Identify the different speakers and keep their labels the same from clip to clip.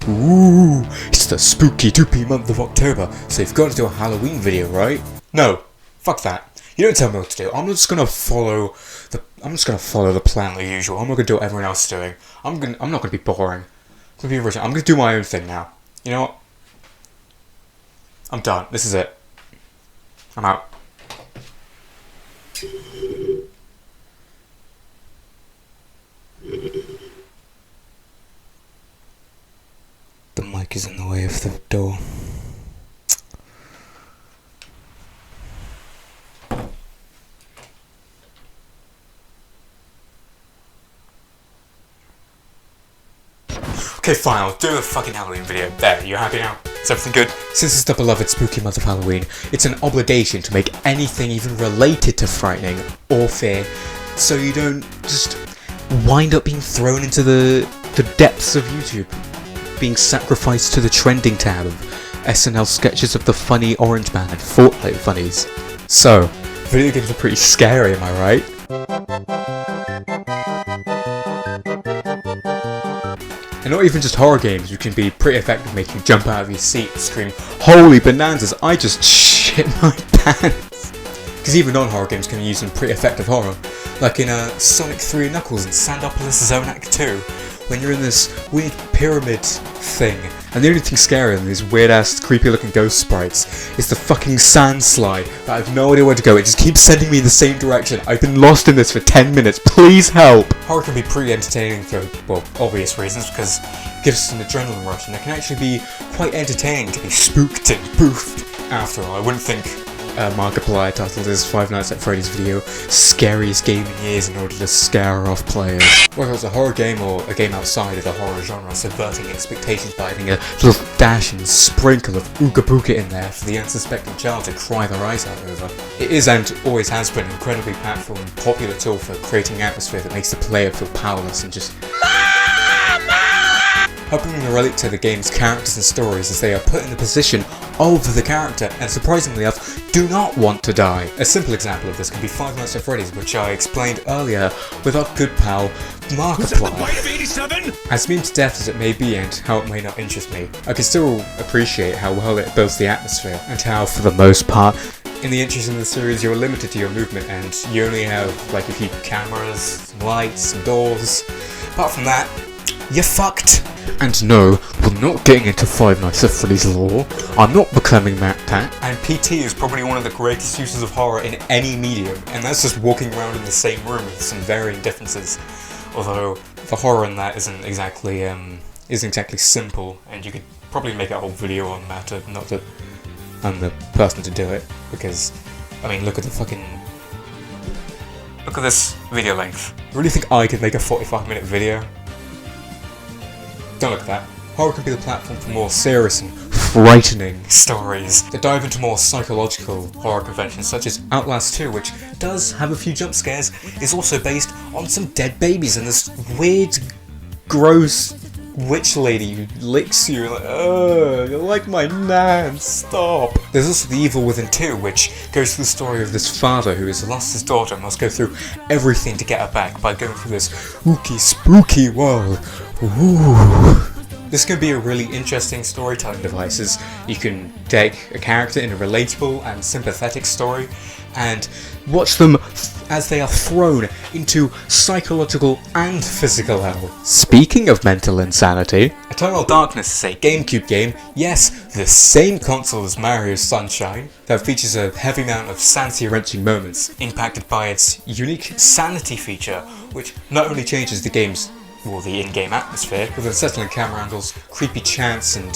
Speaker 1: Ooh, it's the spooky doopy month of October, so you've got to do a Halloween video, right? No, fuck that. You don't tell me what to do. I'm just gonna follow the plan like usual. I'm not gonna do what everyone else is doing. I'm not gonna be boring. I'm gonna be original. I'm gonna do my own thing now. You know what? I'm done. This is it. I'm out. The mic is in the way of the door. Okay, fine, I'll do the fucking Halloween video. There, you happy now? Is everything good? Since it's the beloved spooky month of Halloween, it's an obligation to make anything even related to frightening or fear, so you don't just wind up being thrown into the depths of YouTube, being sacrificed to the trending tab of SNL sketches of the funny orange man and Fortnite funnies. So, video games are pretty scary, am I right? And not even just horror games, you can be pretty effective making you jump out of your seat and scream, "Holy bonanzas, I just shit my pants!" Because even non-horror games can be used in pretty effective horror, like in Sonic 3 Knuckles and Sandopolis Zone Act 2, when you're in this weird pyramid thing, and the only thing scarier than these weird-ass, creepy-looking ghost sprites is the fucking sand slide that I have no idea where to go. It just keeps sending me in the same direction. I've been lost in this for 10 minutes. Please help! Horror can be pretty entertaining for, well, obvious reasons, because it gives us an adrenaline rush, and it can actually be quite entertaining to be spooked and boofed. After all, I wouldn't think Markiplier titled his Five Nights at Freddy's video "Scariest Game in Years" in order to scare off players. Whether it's a horror game or a game outside of the horror genre, subverting expectations by having a little dash and sprinkle of ooga booga in there for the unsuspecting child to cry their eyes out over. It is and always has been an incredibly powerful and popular tool for creating an atmosphere that makes the player feel powerless and just helping them relate to the game's characters and stories as they are put in the position of the character and, surprisingly enough, do not want to die. A simple example of this can be Five Nights at Freddy's, which I explained earlier with our good pal Markiplier. As meme to death as it may be and how it may not interest me, I can still appreciate how well it builds the atmosphere and how, for the most part, in the interest of the series, you're limited to your movement and you only have like a few cameras, some lights, some doors. Apart from that, you're fucked. And no, we're not getting into Five Nights at Freddy's lore. I'm not becoming Matt Tat. And PT is probably one of the greatest uses of horror in any medium, and that's just walking around in the same room with some varying differences. Although the horror in that isn't exactly simple, and you could probably make a whole video on that. Not that I'm the person to do it, because I mean, look at this video length. I really think I could make a 45-minute video? Don't look at that. Horror can be the platform for more serious and frightening stories that dive into more psychological horror conventions, such as Outlast 2, which does have a few jump scares, is also based on some dead babies and this weird, gross witch lady who licks you like, "Ugh, you're like my nan, stop." There's also The Evil Within 2, which goes through the story of this father who has lost his daughter and must go through everything to get her back by going through this spooky world. Ooh. This can be a really interesting storytelling device, as you can take a character in a relatable and sympathetic story and watch them as they are thrown into psychological and physical hell. Speaking of mental insanity, Eternal Darkness is a GameCube game, yes, the same console as Mario Sunshine, that features a heavy amount of sanity-wrenching moments, impacted by its unique sanity feature, which not only changes the game's the in-game atmosphere, with unsettling camera angles, creepy chants and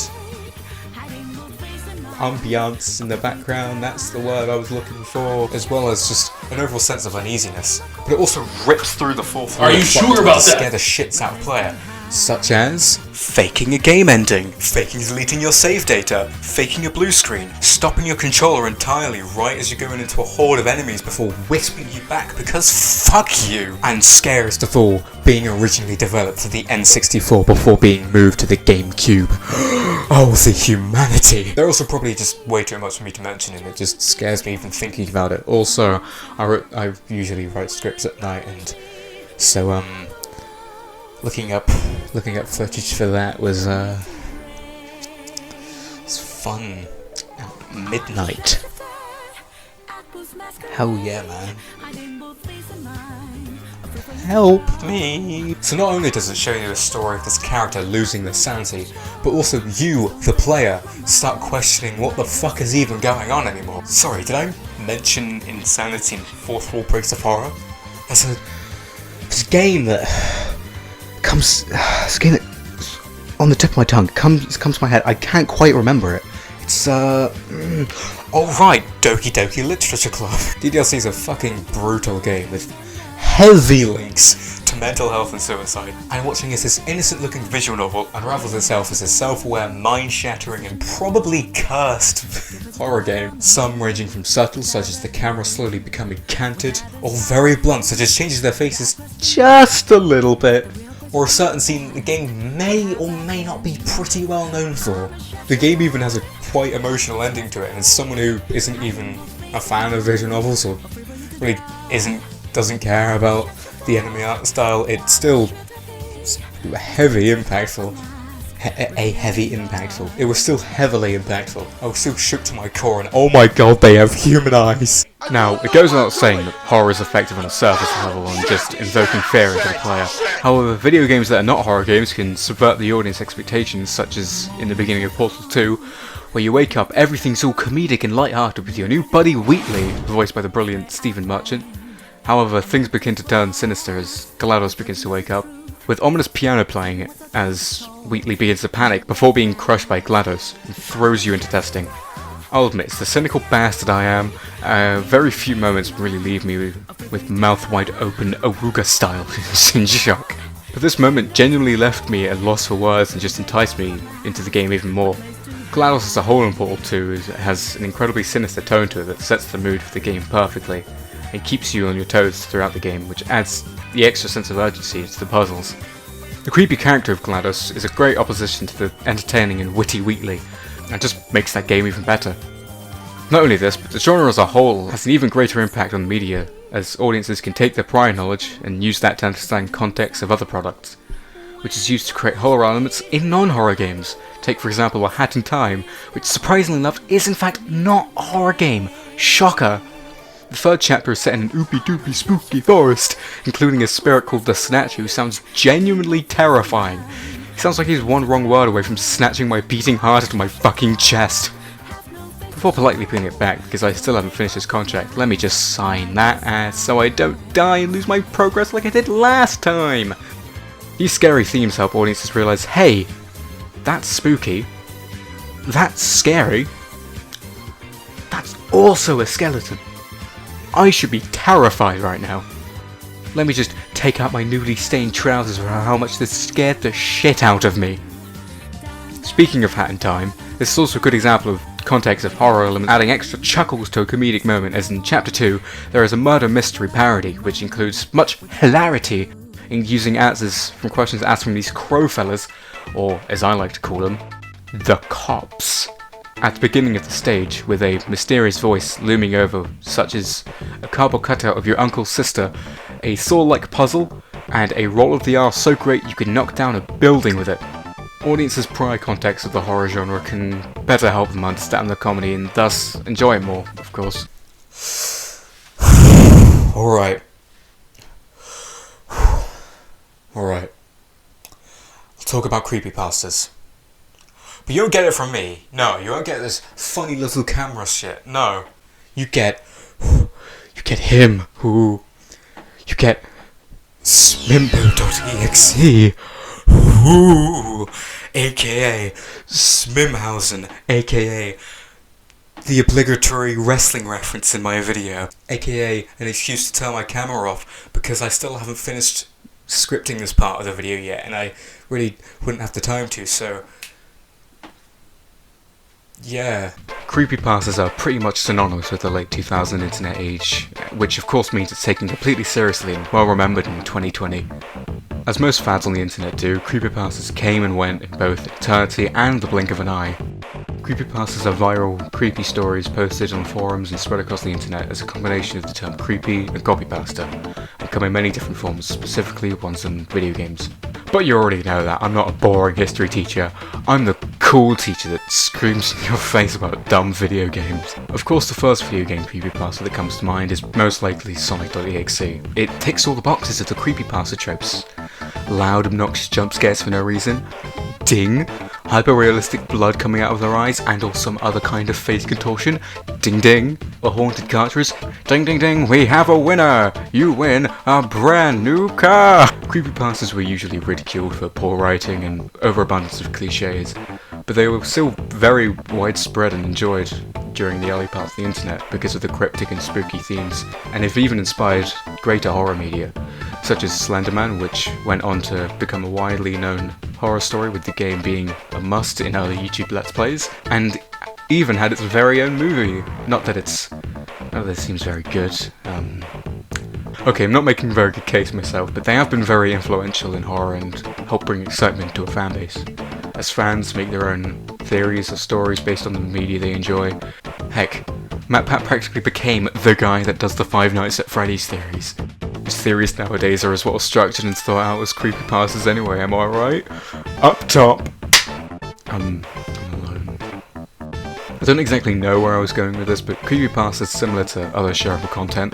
Speaker 1: ambiance in the background, that's the word I was looking for, as well as just an overall sense of uneasiness. But it also rips through the fourth wall.
Speaker 2: Are you sure about that?
Speaker 1: To scare the shits out of player. Such as faking a game ending, faking deleting your save data, faking a blue screen, stopping your controller entirely right as you're going into a horde of enemies before whispering you back because fuck you, and scariest of all, being originally developed for the N64 before being moved to the GameCube. Oh, the humanity! They're also probably just way too much for me to mention, and it just scares me even thinking about it. Also, I usually write scripts at night, and so looking up footage for that was fun at midnight. Hell yeah, man. Help me! So not only does it show you a story of this character losing their sanity, but also you, the player, start questioning what the fuck is even going on anymore. Sorry, did I mention insanity in Fourth Wall Breaks of Horror? There's a game that comes... It's a game that's on the tip of my tongue. It comes to my head. I can't quite remember it. It's, oh right, Doki Doki Literature Club. DDLC is a fucking brutal game with heavy links to mental health and suicide. And watching as this innocent-looking visual novel unravels itself as a self-aware, mind-shattering, and probably cursed horror game. Some ranging from subtle, such as the camera slowly becoming canted, or very blunt, such as changes their faces just a little bit, or a certain scene that the game may or may not be pretty well known for. The game even has a quite emotional ending to it, and as someone who isn't even a fan of visual novels, or really doesn't care about the anime art style, it's still heavy impactful. It was still heavily impactful. I was still shook to my core, and oh my god, they have human eyes!
Speaker 2: Now, it goes without saying that horror is effective on a surface level and just invoking fear into the player. However, video games that are not horror games can subvert the audience expectations, such as in the beginning of Portal 2, where you wake up, everything's all comedic and light-hearted with your new buddy Wheatley, voiced by the brilliant Stephen Merchant. However, things begin to turn sinister as GLaDOS begins to wake up, with ominous piano playing as Wheatley begins to panic before being crushed by GLaDOS and throws you into testing. I'll admit, it's the cynical bastard I am. Very few moments really leave me with mouth wide open Aruga style in shock. But this moment genuinely left me at a loss for words and just enticed me into the game even more. GLaDOS as a whole in Portal 2 has an incredibly sinister tone to it that sets the mood for the game perfectly, and keeps you on your toes throughout the game, which adds the extra sense of urgency to the puzzles. The creepy character of GLaDOS is a great opposition to the entertaining and witty Wheatley, and just makes that game even better. Not only this, but the genre as a whole has an even greater impact on the media, as audiences can take their prior knowledge and use that to understand context of other products, which is used to create horror elements in non-horror games. Take for example A Hat in Time, which surprisingly enough is in fact not a horror game. Shocker! The third chapter is set in an oopy-doopy spooky forest, including a spirit called the Snatch who sounds genuinely terrifying. He sounds like he's one wrong word away from snatching my beating heart out of my fucking chest. Before politely putting it back, because I still haven't finished this contract, let me just sign that ass so I don't die and lose my progress like I did last time! These scary themes help audiences realise, hey, that's spooky, that's scary, that's also a skeleton. I should be terrified right now. Let me just take out my newly stained trousers for how much this scared the shit out of me. Speaking of Hat in Time, this is also a good example of context of horror elements adding extra chuckles to a comedic moment, as in Chapter 2 there is a murder mystery parody which includes much hilarity in using answers from questions asked from these crow fellas, or as I like to call them, the cops. At the beginning of the stage, with a mysterious voice looming over, such as a cardboard cutout of your uncle's sister, a saw-like puzzle, and a roll of the R so great you can knock down a building with it. Audiences' prior context of the horror genre can better help them understand the comedy and thus enjoy it more, of course.
Speaker 1: Alright. Alright. I'll talk about creepypastas. But you don't get it from me. No, you won't get this funny little camera shit. No. You get him. Who? You get Smimbo.exe. Ooh, aka Smimhausen, aka the obligatory wrestling reference in my video, aka an excuse to turn my camera off because I still haven't finished scripting this part of the video yet, and I really wouldn't have the time to, so yeah.
Speaker 2: Creepypastas are pretty much synonymous with the late 2000 internet age, which of course means it's taken completely seriously and well remembered in 2020. As most fads on the internet do, creepypastas came and went in both eternity and the blink of an eye. Creepypastas are viral, creepy stories posted on forums and spread across the internet as a combination of the term creepy and copypasta, and come in many different forms, specifically ones in video games. But you already know that I'm not a boring history teacher, I'm the cool teacher that screams in your face about dumb video games. Of course, the first video game creepypasta that comes to mind is most likely sonic.exe. It ticks all the boxes of the creepypasta tropes. Loud, obnoxious jump scares for no reason. Ding! Hyper-realistic blood coming out of their eyes and or some other kind of face contortion. Ding ding! A haunted cartridge. Ding ding ding! We have a winner! You win a brand new car! Creepypastas were usually ridiculed for poor writing and overabundance of cliches, but they were still very widespread and enjoyed during the early parts of the internet because of the cryptic and spooky themes, and have even inspired greater horror media, such as Slenderman, which went on to become a widely known horror story, with the game being a must in early YouTube Let's Plays, and even had its very own movie. Not that it's... oh, this seems very good. Okay, I'm not making a very good case myself, but they have been very influential in horror and help bring excitement to a fanbase, as fans make their own theories or stories based on the media they enjoy. Heck, MatPat practically became the guy that does the Five Nights at Freddy's theories. His theories nowadays are as well structured and thought out as creepypastas anyway, am I right? Up top! I'm alone. I don't exactly know where I was going with this, but creepypastas, similar to other shareable content,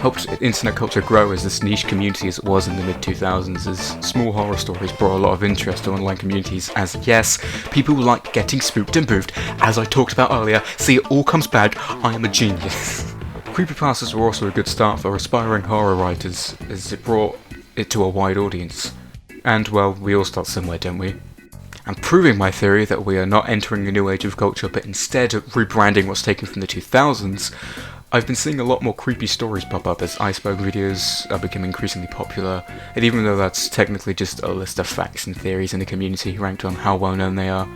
Speaker 2: helped internet culture grow as this niche community as it was in the mid-2000s, as small horror stories brought a lot of interest to online communities, as yes, people like getting spooked and boofed, as I talked about earlier. See, it all comes back, I am a genius. Creepypastas were also a good start for aspiring horror writers, as it brought it to a wide audience. And, well, we all start somewhere, don't we? I'm proving my theory that we are not entering a new age of culture, but instead rebranding what's taken from the 2000s. I've been seeing a lot more creepy stories pop up as iceberg videos are becoming increasingly popular, and even though that's technically just a list of facts and theories in the community ranked on how well known they are,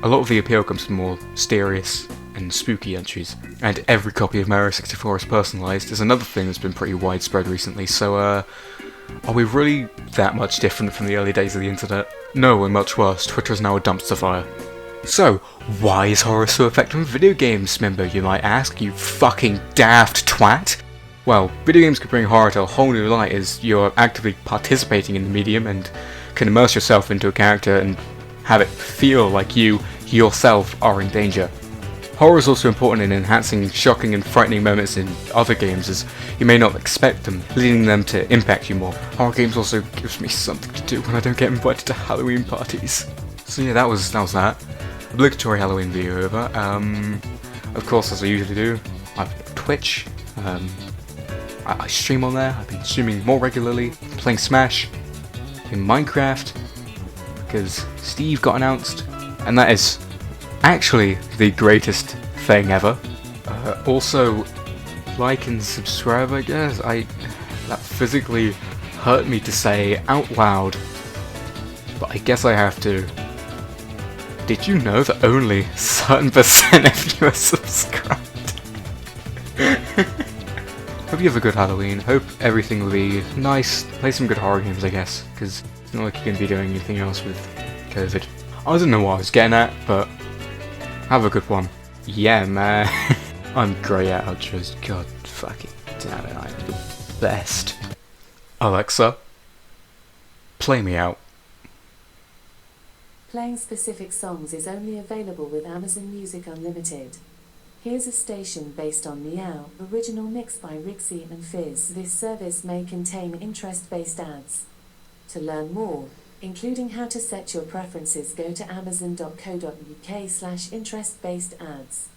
Speaker 2: a lot of the appeal comes from more mysterious and spooky entries. And every copy of Mario 64 is personalised is another thing that's been pretty widespread recently, so are we really that much different from the early days of the internet? No, we're much worse. Twitter is now a dumpster fire. So, why is horror so effective in video games, Smimbo, you might ask, you fucking daft twat? Well, video games can bring horror to a whole new light as you're actively participating in the medium and can immerse yourself into a character and have it feel like you, yourself, are in danger. Horror is also important in enhancing shocking and frightening moments in other games as you may not expect them, leading them to impact you more. Horror games also gives me something to do when I don't get invited to Halloween parties. So yeah, that was that. Obligatory Halloween video over. Of course, as I usually do, I've Twitch. I stream on there. I've been streaming more regularly, playing Smash, in Minecraft, because Steve got announced, and that is actually the greatest thing ever. Also, like and subscribe, I guess. That physically hurt me to say out loud, but I guess I have to. Did you know that only a certain percent of you are subscribed? Hope you have a good Halloween. Hope everything will be nice. Play some good horror games, I guess, because it's not like you're going to be doing anything else with COVID. I don't know what I was getting at, but have a good one. Yeah, man. I'm great at outros. God fucking damn it, I'm the best. Alexa, play me out.
Speaker 3: Playing specific songs is only available with Amazon Music Unlimited. Here's a station based on Meow, original mix by Rixie and Fizz. This service may contain interest-based ads. To learn more, including how to set your preferences, go to amazon.co.uk/interest-based ads.